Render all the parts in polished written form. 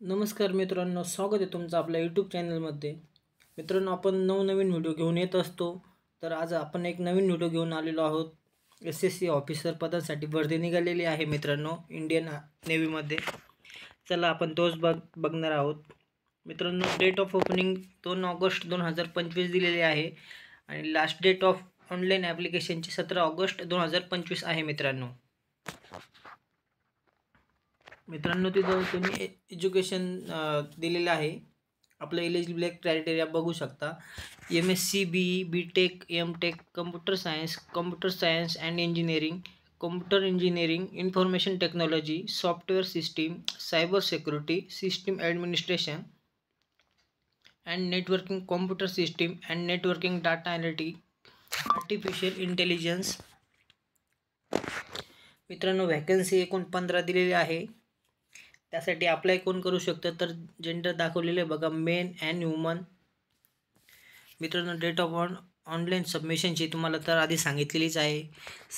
नमस्कार मित्रांनो, स्वागत आहे तुमचं आपल्या यूट्यूब चॅनलमध्ये. मित्रांनो, आपण नवनवीन व्हिडिओ घेऊन येत असतो. तर आज आपण एक नवीन व्हिडिओ घेऊन आलेलो आहोत. SSC ऑफिसर पदासाठी भरती निघालेली आहे मित्रांनो, इंडियन नेव्हीमध्ये. चला आपण तोच बघणार आहोत. मित्रांनो, डेट ऑफ ओपनिंग 2 ऑगस्ट 2025 दिलेली आहे आणि लास्ट डेट ऑफ ऑनलाईन ॲप्लिकेशनची 17 ऑगस्ट 2025 आहे मित्रांनो. तिथं तुम्ही एज्युकेशन दिलेलं आहे. आपलं एलिजिबल क्रायटेरिया बघू शकता. MSc BE BTech MTech computer science and engineering, computer engineering, information technology, software system, cyber security, system administration and networking, computer system and networking, data analytic, artificial intelligence. मित्रांनो, vacancy एकूण 15 दिलेली आहे. त्यासाठी apply कोण करू शकतं, तर जेंडर दाखवलेले बघा, मेन अँड वुमन. मित्रांनो, डेट ऑफ ऑनलाईन सबमिशनची तुम्हाला तर आधी सांगितलेलीच आहे.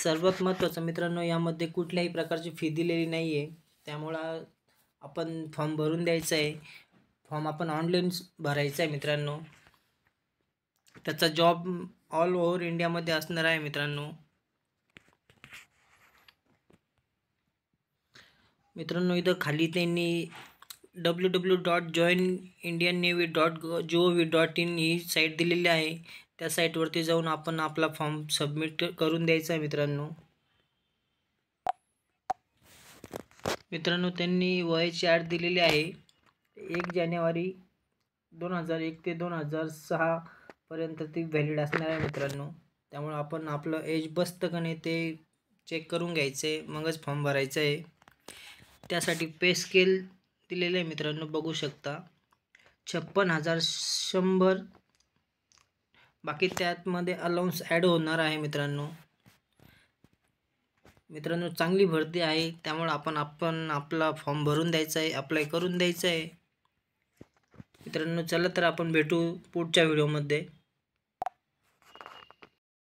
सर्वात महत्त्वाचं मित्रांनो, यामध्ये कुठल्याही प्रकारची फी दिलेली नाही आहे. त्यामुळं आपण फॉर्म भरून द्यायचा आहे. फॉर्म आपण ऑनलाईन भरायचा आहे मित्रांनो. त्याचा जॉब ऑल ओव्हर इंडियामध्ये असणार आहे मित्रांनो. इथं खाली त्यांनी www.joinindiannavy.gov.in ही साईट दिलेली आहे. त्या साईटवरती जाऊन आपण आपला फॉर्म सबमिट करून द्यायचा आहे मित्रांनो. त्यांनी वयाची अट दिलेली आहे. 1 जानेवारी 2001 ते 2006 पर्यंत ती व्हॅलिड असणार आहे मित्रांनो. त्यामुळे आपण आपलं एज बसतं का नाही ते चेक करून घ्यायचं आहे, मगच फॉर्म भरायचा आहे. त्यासाठी पे स्केल दिलेलं आहे मित्रांनो, बघू शकता. 56,100. बाकी त्यामध्ये अलाउन्स ॲड होणार आहे मित्रांनो. चांगली भरती आहे. त्यामुळे आपण आपला फॉर्म भरून द्यायचा आहे, अप्लाय करून द्यायचं आहे मित्रांनो. चला तर आपण भेटू पुढच्या व्हिडिओमध्ये.